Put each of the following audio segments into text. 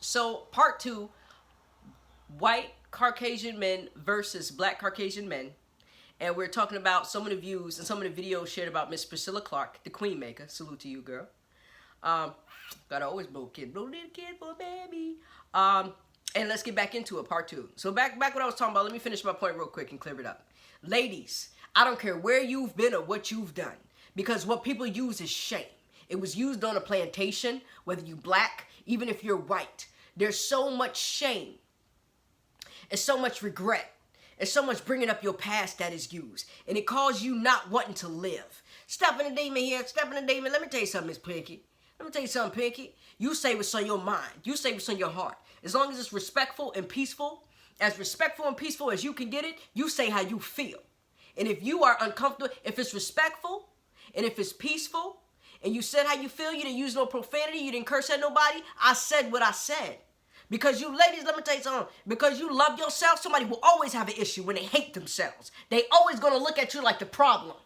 So part two, white Caucasian men versus black Caucasian men. And we're talking about some of the views and some of the videos shared about Miss Priscilla Clark, the Queen Maker. Salute to you, girl. Gotta always blow little kid for a baby. And let's get back into it, part two. So back what I was talking about, let me finish my point real quick and clear it up. Ladies, I don't care where you've been or what you've done, because what people use is shame. It was used on a plantation, whether you black, even if you're white. There's so much shame. It's so much regret. It's so much bringing up your past that is used. And it calls you not wanting to live. Stepping the demon here, stepping the demon. Let me tell you something, Miss Pinky. Let me tell you something, Pinky. You say what's on your mind. You say what's on your heart. As long as it's respectful and peaceful as you can get it, you say how you feel. And if you are uncomfortable, if it's respectful and if it's peaceful and you said how you feel, you didn't use no profanity, you didn't curse at nobody, I said what I said. Because you ladies, let me tell you something, because you love yourself, somebody will always have an issue when they hate themselves. They always going to look at you like the problem.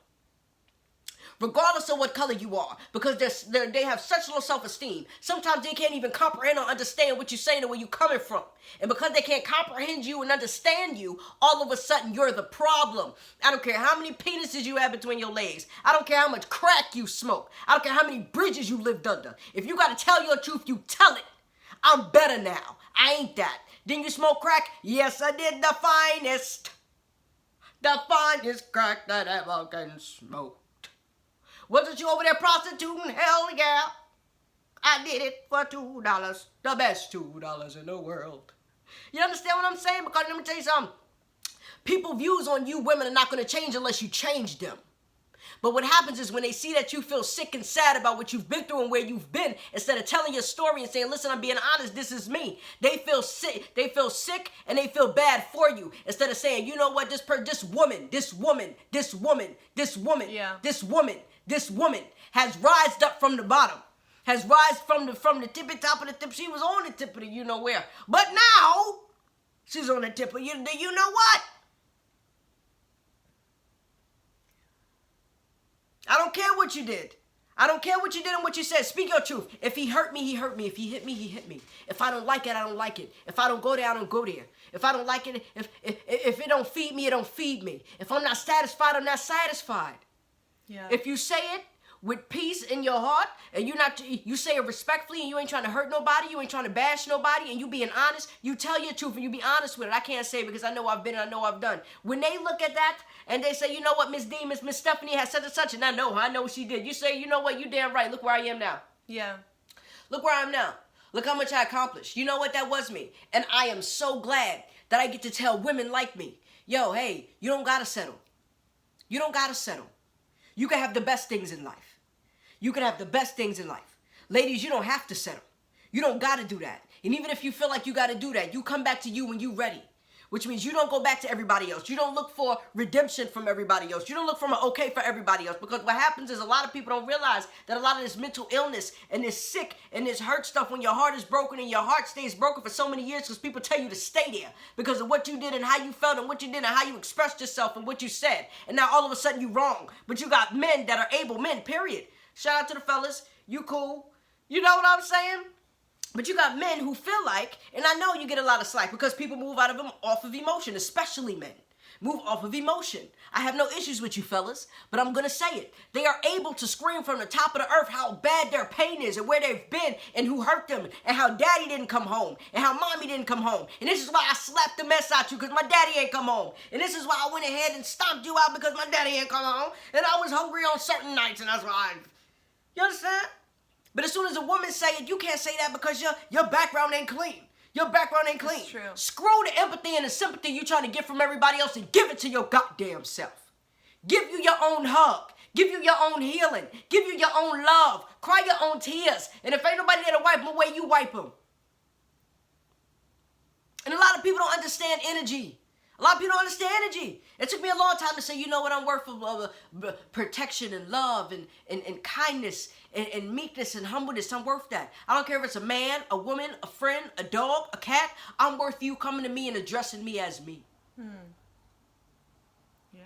Regardless of what color you are, because they have such low self-esteem. Sometimes they can't even comprehend or understand what you're saying and where you're coming from. And because they can't comprehend you and understand you, all of a sudden you're the problem. I don't care how many penises you have between your legs. I don't care how much crack you smoke. I don't care how many bridges you lived under. If you got to tell your truth, you tell it. I'm better now. I ain't that. Didn't you smoke crack? Yes, I did. The finest crack that ever can smoke. Wasn't you over there prostituting? Hell yeah. I did it for $2. The best $2 in the world. You understand what I'm saying? Because let me tell you something. People's views on you women are not going to change unless you change them. But what happens is when they see that you feel sick and sad about what you've been through and where you've been, instead of telling your story and saying, listen, I'm being honest, this is me. They feel sick and they feel bad for you. Instead of saying, you know what, this woman has rised up from the bottom. Has rised from the tippy top of the tip. She was on the tip of the you know where. But now she's on the tip of you know what? I don't care what you did. I don't care what you did and what you said. Speak your truth. If he hurt me, he hurt me. If he hit me, he hit me. If I don't like it, I don't like it. If I don't go there, I don't go there. If I don't like it, if it don't feed me, it don't feed me. If I'm not satisfied, I'm not satisfied. Yeah. If you say it with peace in your heart, and you say it respectfully, and you ain't trying to hurt nobody, you ain't trying to bash nobody, and you being honest, you tell your truth and you be honest with it. I can't say it because I know I've been and I know I've done. When they look at that and they say, you know what, Miss D, Miss Stephanie has such and such, and I know what she did. You say, you know what, you damn right. Look where I am now. Yeah. Look where I am now. Look how much I accomplished. You know what, that was me. And I am so glad that I get to tell women like me, yo, hey, you don't gotta settle. You don't gotta settle. You can have the best things in life. You can have the best things in life. Ladies, you don't have to settle. You don't got to do that. And even if you feel like you got to do that, you come back to you when you're ready. Which means you don't go back to everybody else. You don't look for redemption from everybody else. You don't look for an okay for everybody else. Because what happens is a lot of people don't realize that a lot of this mental illness and this sick and this hurt stuff when your heart is broken and your heart stays broken for so many years because people tell you to stay there because of what you did and how you felt and what you did and how you expressed yourself and what you said. And now all of a sudden you're wrong. But you got men that are able men, period. Shout out to the fellas. You cool. You know what I'm saying? But you got men who feel like, and I know you get a lot of slack because people move off of emotion, especially men. Move off of emotion. I have no issues with you fellas, but I'm going to say it. They are able to scream from the top of the earth how bad their pain is and where they've been and who hurt them and how daddy didn't come home and how mommy didn't come home. And this is why I slapped the mess out you because my daddy ain't come home. And this is why I went ahead and stomped you out because my daddy ain't come home. And I was hungry on certain nights and that's why you understand? But as soon as a woman say it, you can't say that because your background ain't clean. Your background ain't clean. That's true. Screw the empathy and the sympathy you trying to get from everybody else and give it to your goddamn self. Give you your own hug. Give you your own healing. Give you your own love. Cry your own tears. And if ain't nobody there to wipe them away, you wipe them. And a lot of people don't understand energy. A lot of people don't understand energy. It took me a long time to say, you know what, I'm worth of protection and love and kindness and meekness and humbleness. I'm worth that. I don't care if it's a man, a woman, a friend, a dog, a cat. I'm worth you coming to me and addressing me as me. Yeah.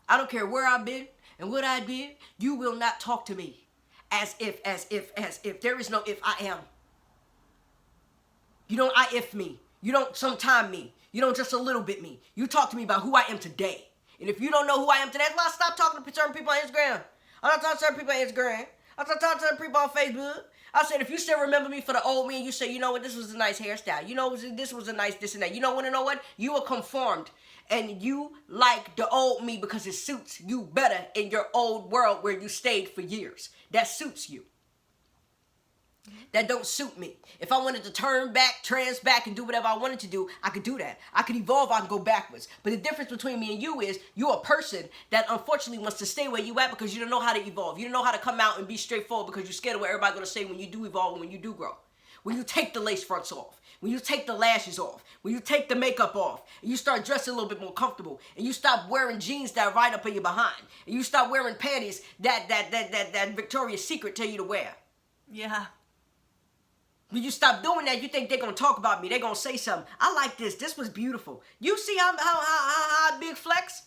I don't care where I've been and what I did. You will not talk to me as if there is no if I am. You don't I if me. You don't sometime me. You don't just a little bit me. You talk to me about who I am today. And if you don't know who I am today, that's why I stopped talking to certain people on Instagram. I'm not talking to certain people on Instagram. I'm not talking to certain people on Facebook. I said, if you still remember me for the old me, and you say, you know what, this was a nice hairstyle. You know, this was a nice this and that. You know what? You are conformed. And you like the old me because it suits you better in your old world where you stayed for years. That suits you. That don't suit me. If I wanted to turn back, trans back, and do whatever I wanted to do, I could do that. I could evolve, I could go backwards. But the difference between me and you is you're a person that unfortunately wants to stay where you at because you don't know how to evolve. You don't know how to come out and be straightforward because you're scared of what everybody's going to say when you do evolve and when you do grow. When you take the lace fronts off, when you take the lashes off, when you take the makeup off, and you start dressing a little bit more comfortable, and you stop wearing jeans that ride up in your behind, and you stop wearing panties that Victoria's Secret tell you to wear. Yeah. When you stop doing that, you think they're going to talk about me. They're going to say something. I like this. This was beautiful. You see how I big flex?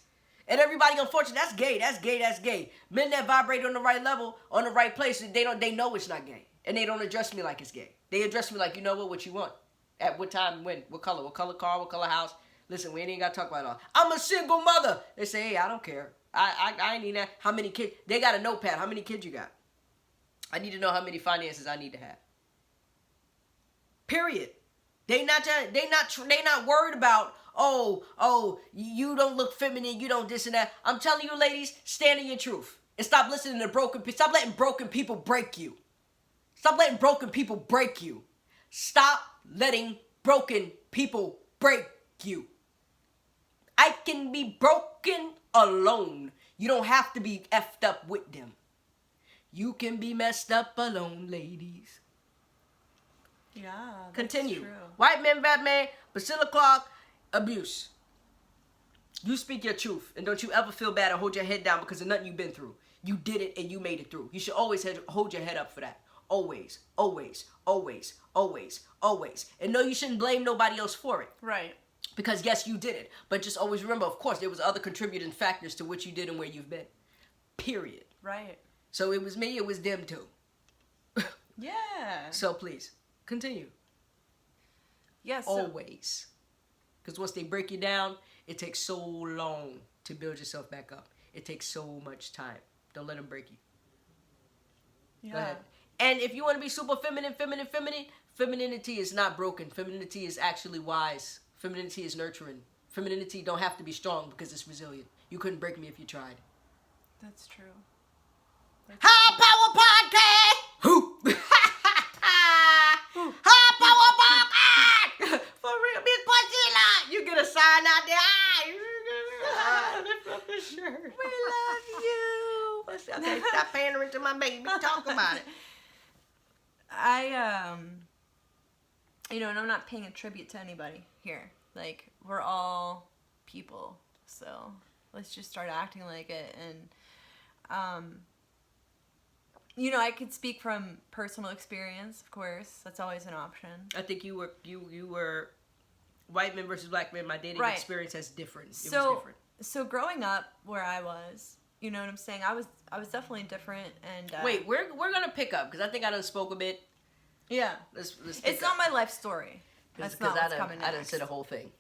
And everybody, unfortunately, that's gay. That's gay. That's gay. Men that vibrate on the right level, on the right place, they know it's not gay. And they don't address me like it's gay. They address me like, you know what you want. At what time, when, what color car, what color house. Listen, we ain't got to talk about it all. I'm a single mother. They say, hey, I don't care. I ain't need that. How many kids? They got a notepad. How many kids you got? I need to know how many finances I need to have. Period. They not worried about, oh, you don't look feminine, you don't this and that. I'm telling you, ladies, stand in your truth. And stop listening to broken people. Stop letting broken people break you. Stop letting broken people break you. Stop letting broken people break you. I can be broken alone. You don't have to be effed up with them. You can be messed up alone, ladies. Yeah, that's Continue. true. White men, Batman, Priscilla Clark, abuse. You speak your truth, and don't you ever feel bad or hold your head down because of nothing you've been through. You did it, and you made it through. You should always hold your head up for that. Always, always, always, always, always. And no, you shouldn't blame nobody else for it. Right. Because yes, you did it. But just always remember, of course, there was other contributing factors to what you did and where you've been. Period. Right. So it was me, it was them too. Yeah. So please, continue. Yes. Always. Because once they break you down, it takes so long to build yourself back up. It takes so much time. Don't let them break you. Yeah. Go ahead. And if you want to be super feminine, femininity is not broken. Femininity is actually wise. Femininity is nurturing. Femininity don't have to be strong because it's resilient. You couldn't break me if you tried. That's true. High Power Podcast! Who? High Power Podcast! For real, Miss Priscilla! You get a sign out there. Lift up the shirt. We love you. Okay, stop pandering to my baby. Talk about it. And I'm not paying a tribute to anybody here. Like, we're all people. So, let's just start acting like it. And, I could speak from personal experience, of course. That's always an option. I think you were white men versus black men. My dating experience is different. It was different. So growing up where I was, you know what I'm saying? I was definitely different. And wait, we're gonna pick up because I think I done spoke a bit. Yeah, Let's it's not my life story. That's not what's coming next. I didn't say the whole thing.